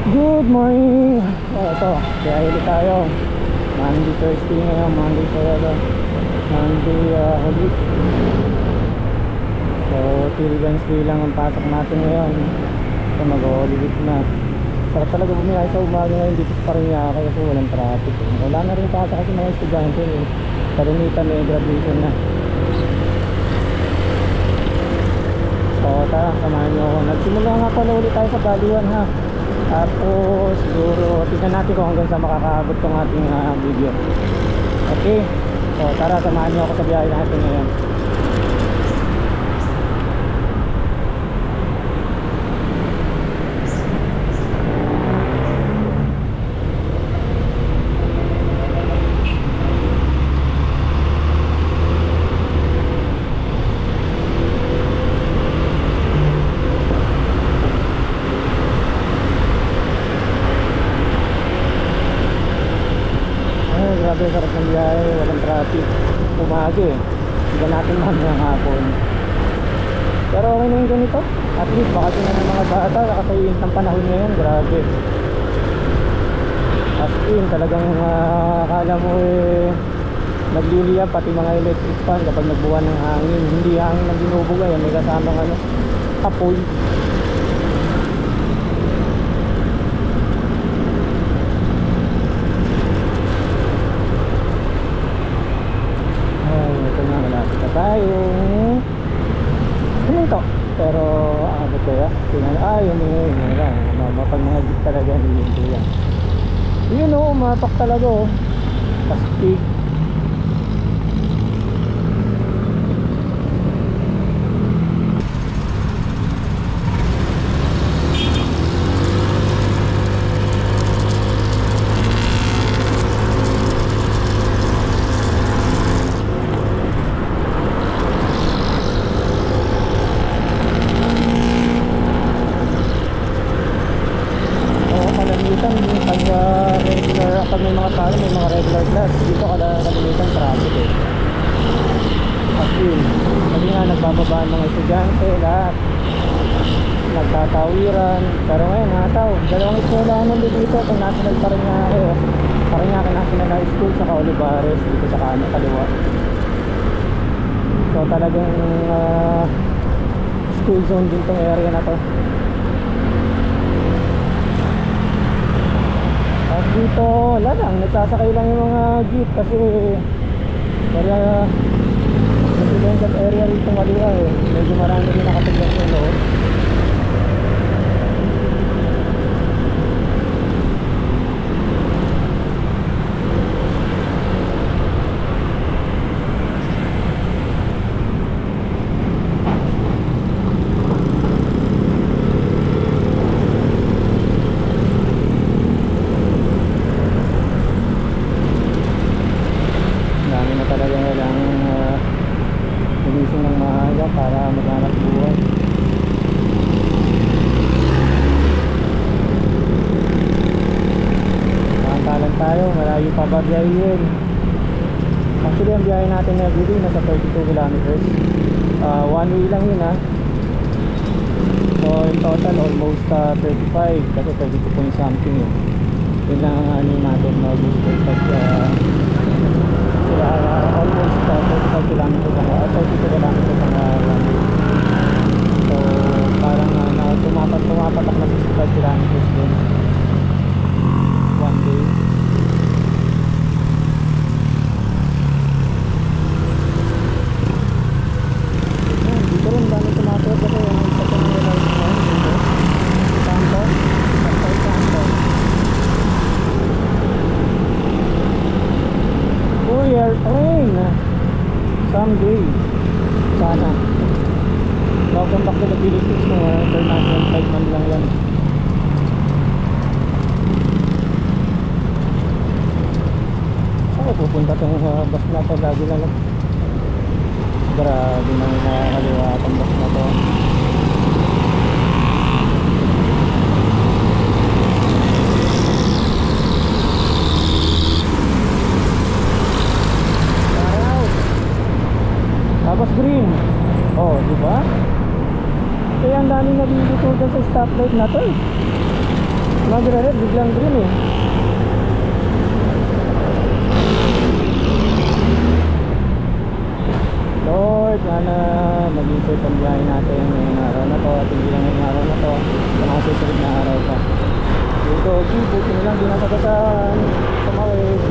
Good morning! Ito, kaya ulit tayo. Monday, Thursday ngayon, Monday talaga. Monday ulit. So, till Wednesday lang ang pasok natin ngayon. So, mag-ulit na. Sarap talaga bumiyay sa umaga ngayon dito sa Parañaque kasi walang traffic. Wala na rin pasok kasi mga estudyante. Kalimitan may graduation na. So, tara, samahan nyo ako. Nagsimula nga pala ulit tayo sa Baliwan ha. Tapos siguro tignan natin kung hanggang sa makakaabot tong ating video. Okay, so tara, samahan nyo ako sa biyahe natin ngayon. Grabe, sarap ng biyahe, walang traffic. Umaga eh, hindi natin mamayang hapon. Pero okay na yung ganito. At least baka sila ng mga bata nakasayint ng panahon ngayon. Grabe, as in talagang akala mo eh nagliliyab pati mga electric fan kapag nagbuwan ng hangin. Hindi hangin na binubugay, may kasamang apoy. Tayong huminto pero abot kaya huminto lang pag mga jeep talaga huminto yan. Yun o, umapak talaga o pastig. Pag may mga tao, may mga regular class dito kalimitan traffic eh. As in, kasi nga nagbababaan mga estudyante, lahat nagtatawiran. Pero ngayon nataw, dalawang eskwela nandito dito, itong National Parañaque National High School sa Olivares dito sa kaliwa. So talagang school zone din tong area na to. Dito wala lang, nagsasakay lang yung mga jeep kasi kaya residential area rito maliwa eh. Medyo marami rin nakatagyan sa loob. Para maghanap buhay. Maantalan tayo, malayo pa ba biyahin? Actually ang biyahe natin everyday nasa 32 kilometers. One way lang yun ha. So in total almost 35 kasi 32 point something yun. Yun lang ang natin mag-boost pag almost 35 kilometers ang 32 kilometers ang one way. So parang tumapatak na 65 kilometers din one day. Dito rin dami tumatawag kasi yung isa ko nang realize ko dito Santo airplane someday sana. Welcome back to the Philippines mo, international flight man lang yan. Saan pupunta itong bus na to? Lagi na lang grabe nang nakakaliwa itong bus na to. Tapos green. Oh, di ba? Kaya ang daming nabibito dyan sa stoplight na to eh. Magre-red, biglang green eh. Lord, sana maging safe ang biyahe natin ngayong araw na to. At hindi lang ngayong araw na to, sa mga susunod na araw pa. Dito, buti nilang dinasagasan sa mawid.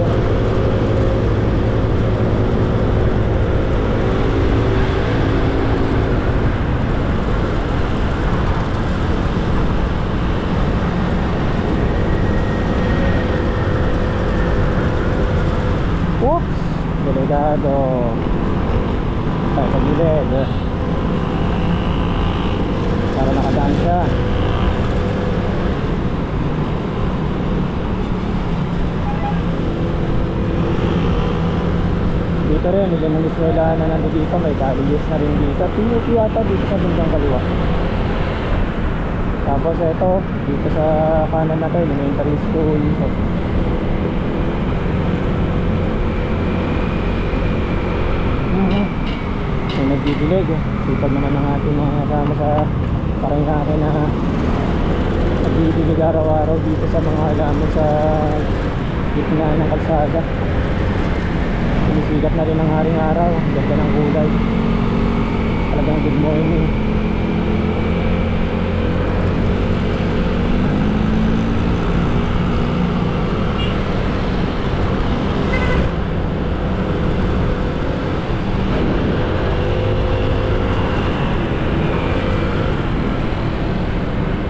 Oops! Delegado. Tayo sa gilid. Para nakadaan siya. Dito rin, ilan ng Venezuela na nandito dito. May kaliyos na rin dito. PUP yata dito sa bundang kaliwa. Tapos ito, dito sa kanan na to, elementary school. May nagdidilig. Sipag naman ng ating mga kasama sa Paranaque na nagdidilig araw-araw dito sa mga halaman sa gitna ng kalsada. Sumisikat na rin ang haring araw. Ganda ng kulay. Talagang good morning.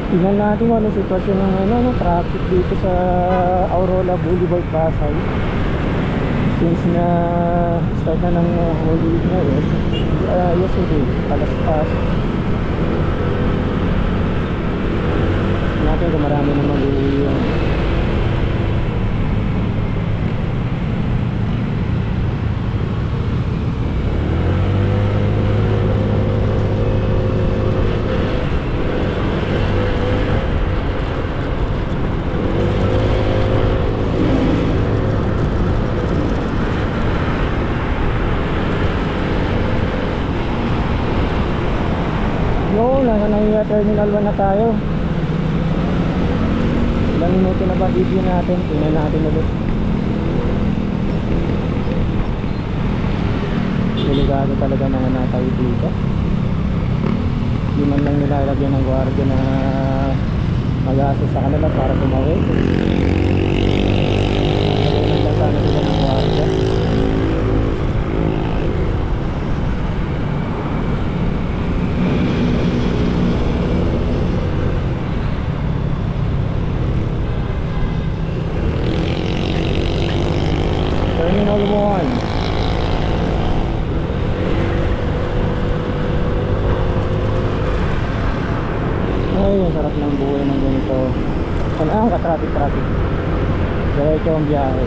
Tingnan natin kung ano sitwasyon ng traffic dito sa Aurora Boulevard, Pasay. Since na start na ng Holy Week ngayon, yesterday, alas pas. Natin kung marami na mag-uwi yun. Nasa Terminal 1 na tayo. Ilang minuto na ba video natin? Tingnan natin ulit. Delikado talaga mga natawid dito. Hindi man lang nilalagyan ng gwardiya na mag-assist sa kanila para tumawid. Nagkakunan lang sana sila ng gwardiya. Terminal 1. Ay, ang sarap ng buhay ng ganito. Ang ka-traffic. Diretso ang biyahe.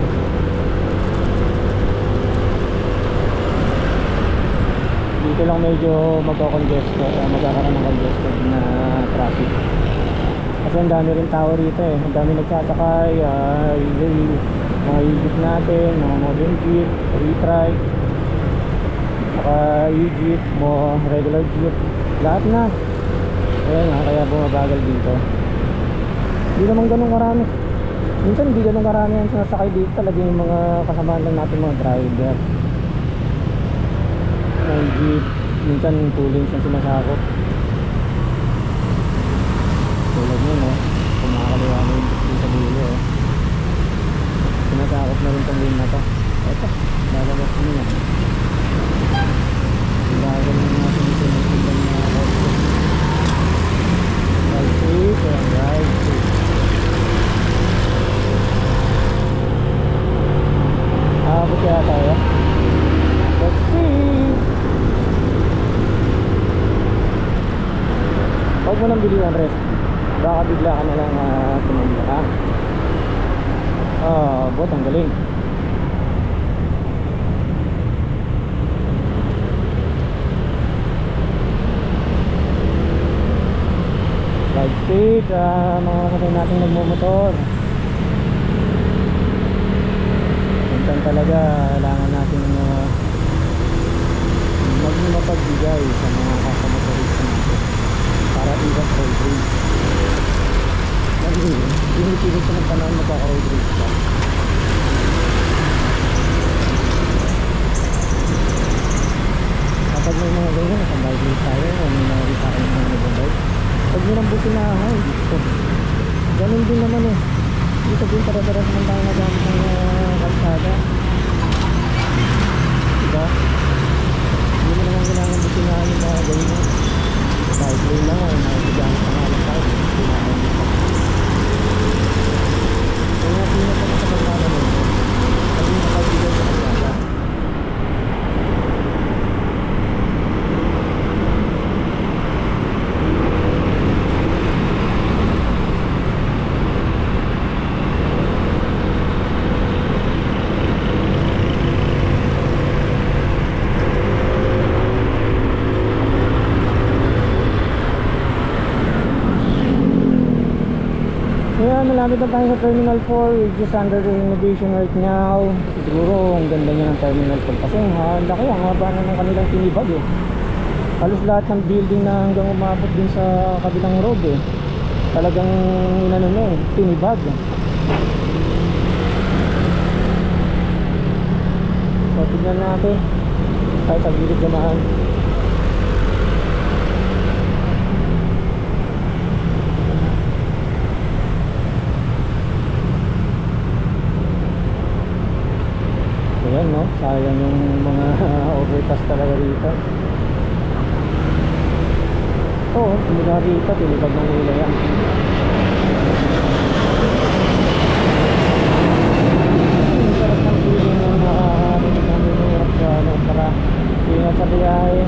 Dito lang medyo magkakaroon ng congestion na traffic. Kasi ang dami rin tao rito eh. Ang dami nagsasakay, mga e-jeep natin, mga modern jeep, retrike, saka e-jeep, mo regular jeep, lahat na. Ayan nga, kaya bumabagal dito. Hindi naman ganun karami. Minsan hindi ganun karami ang sinasakay dito. Talaga yung mga kasamaan lang natin mga driver. Ang jeep, minsan tuling siyang sinasakop. Tulad nyo no, kumakaliwa na yung jeep sa dulo eh. Sinasakop na rin itong lane na to. Eto, lalabas ko nila. Bagal na natin ito ng sindan na auto. Right safe and right safe. Aabot kaya tayo. Let's see. Huwag mo nang bilihan rest. Baka bigla ka na lang tumamila ka. Bot, ang galing. Ride safe, mga kasabay natin nagmumotor. Minsan talaga kailangan natin maging mapagbigay sa mga kasamotorista natin para iwas road rage. Hindi panahon magkaka-road rage ka. Kapag may mga ganyan, nakabike tayo o may nakita kayo mga nag-bike, pag nilang businahan dito, ganun din naman eh. Dito din para-para naman tayo nagamit ng kalsada, diba? Hindi mo naman kailangan businahan yung mga ganyan. Bike lane lang ay nakikigamit na nga lang tayo, businahan dito. Kaya pinag naman sa pagkala nito, pag yung nakabigay sa kalsada. Malapit na tayo sa Terminal 4, which is under renovation right now. Siguro ang ganda niya ng Terminal 4 kasi laki, ang haba na ng kanilang tinibag eh. Halos lahat ng building na hanggang umabot din sa kabilang road eh, talagang inano na eh, tinibag. So tignan natin tayo sa gilid naman. Ayan no, sayang yung mga overpass talaga dito. Oo, mula dito, tinibag ng nila yan. Ang sarap ng feeling ng nakakarinig ng minurap para ingat sa biyahe.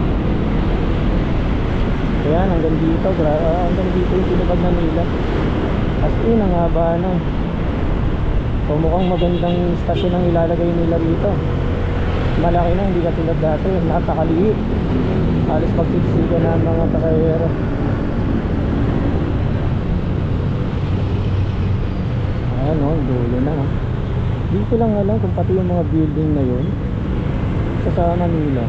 Ayan, hanggang dito yung tinibag ng nila. As in, ang haba na. So mukhang magandang stasyon ang ilalagay nila rito. Malaki na, hindi katulad dati, napakaliit. Halos pagsiksiga na ang mga pasahero. Ayan o, dulo na no? Dito lang alam kung pati yung mga building na yun sa Manila.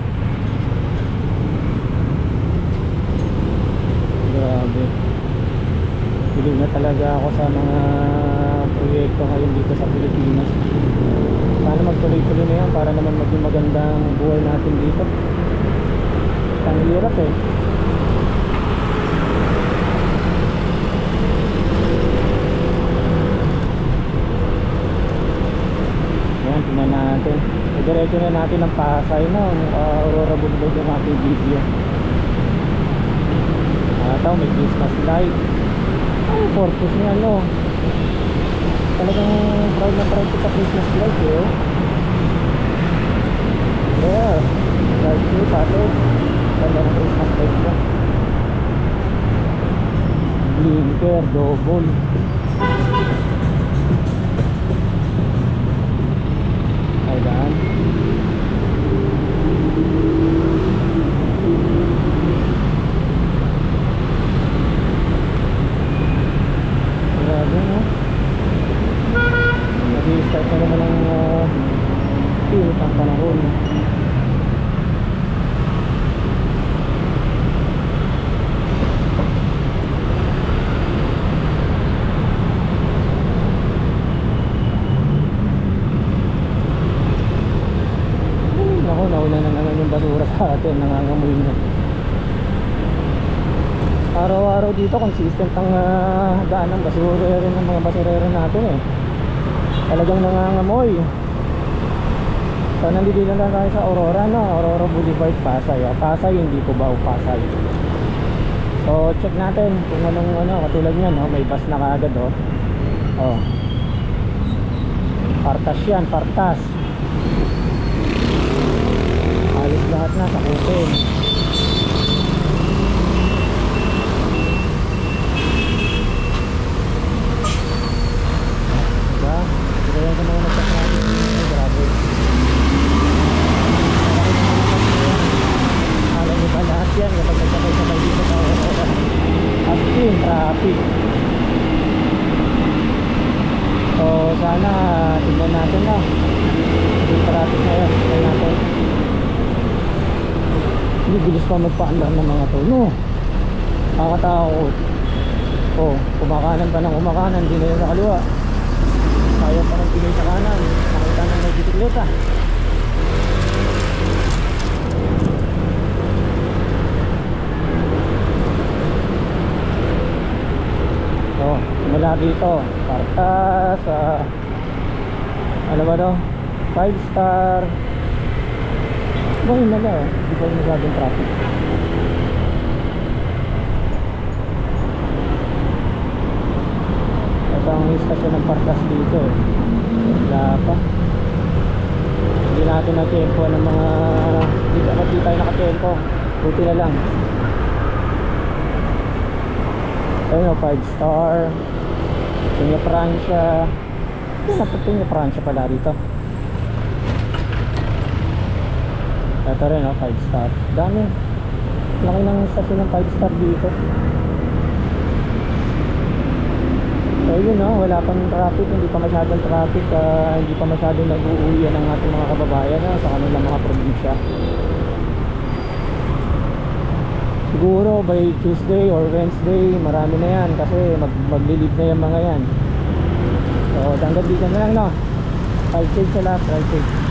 Grabe. Hilig na talaga ako sa mga proyekto ngayon dito sa Pilipinas. Sana magtuloy-tuloy na yan para naman maging magandang buhay natin dito. Ang hirap eh. Yan, tingnan natin. Diretso na natin ang Pasay na Aurora Boulevard yung ating video. Ito, may Christmas light. Ang purpose niya no, talagang proud na proud ko sa Christmas light eh. Yeah, light ko pato talagang Christmas light ko. Blinker, double. Ayan. Grabe no, nag-i-start na naman ang pinit ang panahon. Naku, nauna na naman yung basura sa atin, nangangamoy na. Araw-araw dito consistent ang daan ng basurero ng mga basurero natin eh. Talagang nangangamoy. So nandito lang tayo sa Aurora no, Aurora Boulevard, Pasay. Pasay, hindi ko ba Pasay. So check natin kung anong katulad niyan no, may bus na kaagad oh. Oh. Partas yan, partas. Alis lahat na sa kupin. Kaya ka naman nagsasabi ay grabe. Alam mo ba lahat yan kapag nagsakay-sakay dito sa Aurora, as in traffic. So sana tignan natin na yung traffic na yan. Tignan natin. Hindi bilis pa magpaandar ng mga to no, nakakatakot. Oh, kumakanan pa ng kumakanan, hindi na yun sa kaliwa. Kaya pa ng tingin sa kanan. Nakita ng may bisikleta. So, simula dito. Parta sa ano ba to? 5 star. Bakit nila oh? Di ba yung masyadong traffic? Ito ang istasyon ng Partas dito eh. Wala pa. Hindi natin na-tempo ng mga... Hindi tayo naka-tempo. Buti na lang. Ayun o, 5 star. Pinya Francia. Pinya Francia pala dito. Ito rin o, 5 star. Dami. Laki ng istasyon ng 5 star dito. So yun no, wala pang traffic, hindi pa masyadong traffic, hindi pa masyadong nag-uuwian ng ating mga kababayan sa kanilang mga probinsya. Siguro by Tuesday or Wednesday marami na yan kasi maglilib na yung mga yan. So hanggang dito na lang no. 5 safe sa lahat, 5 safe.